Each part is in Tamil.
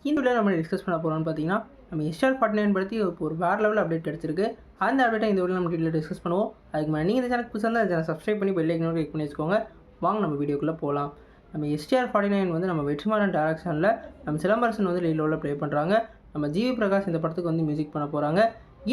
இந்த வீடியோவில் நம்ம டிஸ்கஸ் பண்ண போகிறோம்னு பார்த்தீங்கன்னா, நம்ம SR49 பற்றி ஒரு வேறு லெவல் அப்டேட் கிடச்சிருக்கு. அந்த அப்டேட்டை இந்த வீடியோவில் நம்ம டீட்டெயிலாக டிஸ்கஸ் பண்ணுவோம். அதுக்கு முன்னாடி நீங்கள் இந்த சேனலுக்கு புதுசாக இருந்தால் சேனல் சப்ஸ்கிரைப் பண்ணி பெல் ஐக்கனோட கிளிக் பண்ணி வச்சுக்கோங்க. வாங்க நம்ம வீடியோக்குள்ளே போகலாம். நம்ம SR49 வந்து நம்ம வெற்றிமாறன் டைரக்ஷனில் நம்ம சிலம்பரசன் வந்து லீட் ரோலில் ப்ளே பண்ணுறாங்க. நம்ம ஜிவி பிரகாஷ் இந்த படத்துக்கு வந்து மியூசிக் பண்ண போகிறாங்க.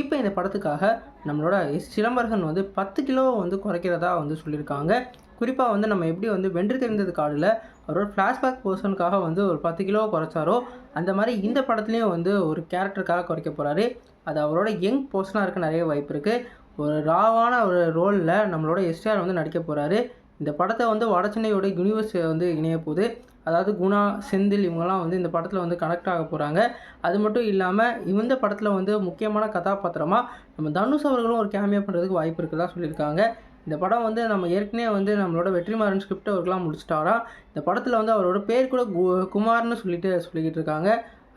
இப்போ இந்த படத்துக்காக நம்மளோட சிலம்பரசன் வந்து 10 கிலோ வந்து குறைக்கிறதா வந்து சொல்லியிருக்காங்க. குறிப்பாக வந்து நம்ம எப்படி வந்து வென்று தெரிந்தது காடில் அவரோட ஃப்ளாஷ்பேக் போர்ஷனுக்காக வந்து ஒரு 10 கிலோ குறைச்சாரோ, அந்த மாதிரி இந்த படத்துலேயும் வந்து ஒரு கேரக்டருக்காக குறைக்க போகிறாரு. அது அவரோட யங் போர்ஷனாக இருக்க நிறைய வாய்ப்பு இருக்குது. ஒரு ராவான ஒரு ரோலில் நம்மளோட எஸ்ஆர் வந்து நடிக்க போகிறாரு. இந்த படத்தை வந்து வடசென்னையோட யூனிவர்ஸ் வந்து இணைய போகுது. அதாவது குணா, செந்தில் இவங்கெல்லாம் வந்து இந்த படத்தில் வந்து கனெக்ட் ஆக போகிறாங்க. அது மட்டும் இல்லாமல் இந்த படத்தில் வந்து முக்கியமான கதாபாத்திரமாக நம்ம தனுஷ் அவர்களும் ஒரு கேமியோ பண்ணுறதுக்கு வாய்ப்பு இருக்குதா சொல்லியிருக்காங்க. இந்த படம் வந்து நம்ம ஏற்கனவே வந்து நம்மளோட வெற்றிமாறன் ஸ்கிரிப்ட் ஒர்க்லாம் முடிச்சிட்டாராம். இந்த படத்தில் வந்து அவரோட பேர் கூட குமார்னு சொல்லிக்கிட்டு இருக்காங்க.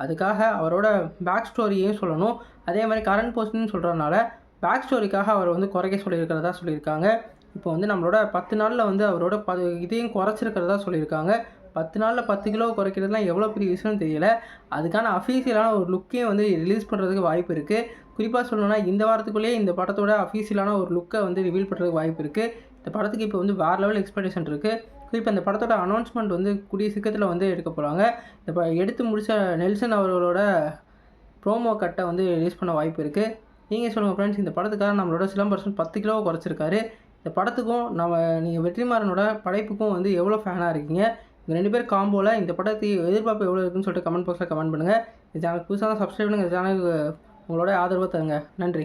அதுக்காக அவரோட பேக் ஸ்டோரியையும் சொல்லணும். அதே மாதிரி கரண்ட் போஸ்ட்னு சொல்கிறதுனால பேக் ஸ்டோரிக்காக அவர் வந்து குறைக்க சொல்லியிருக்கிறதா சொல்லியிருக்காங்க. இப்போ வந்து நம்மளோட 10 நாளில் வந்து அவரோட இதையும் குறைச்சிருக்கிறதா சொல்லியிருக்காங்க. 10 நாளில் 10 கிலோ குறைக்கிறதுலாம் எவ்வளோ பெரிய விஷயம்னு தெரியல. அதுக்கான அஃபீஷியலான ஒரு லுக்கையும் வந்து ரிலீஸ் பண்ணுறதுக்கு வாய்ப்பு இருக்குது. குறிப்பாக சொல்லணும்னா இந்த வாரத்துக்குள்ளேயே இந்த படத்தோட அஃபீஷியலான ஒரு லுக்கை வந்து ரிவீல் பண்ணுறதுக்கு வாய்ப்பு இருக்குது. இந்த படத்துக்கு இப்போ வந்து வேறு லெவல் எக்ஸ்பெக்டேஷன் இருக்குது. குறிப்பாக இந்த படத்தோட அனௌன்ஸ்மெண்ட் வந்து கூடிய சீக்கிரத்தில் வந்து எடுக்க போகிறாங்க. இப்போ எடுத்து முடித்த நெல்சன் அவர்களோட ப்ரோமோ கட்டை வந்து ரிலீஸ் பண்ண வாய்ப்பு இருக்குது. நீங்கள் சொல்லுங்கள் ஃப்ரெண்ட்ஸ், இந்த படத்துக்காக நம்மளோட சிலம்பரசன் 10 கிலோ குறைச்சிருக்காரு. இந்த படத்துக்கும் நீங்கள் வெற்றிமாறனோட படைப்புக்கும் வந்து எவ்வளோ ஃபேனாக இருக்கீங்க? இந்த 2 பேர் காம்போவில் இந்த படத்தை எதிர்பார்ப்பு எவ்வளோ இருக்குன்னு சொல்லிட்டு கமெண்ட் பாக்ஸில் கமெண்ட் பண்ணுங்கள். இந்த சேனலுக்கு புதுசாக சப்ஸ்கிரைப் பண்ணுங்கள். இந்த சேனலுக்கு உங்களோட ஆதரவை தருங்க. நன்றி.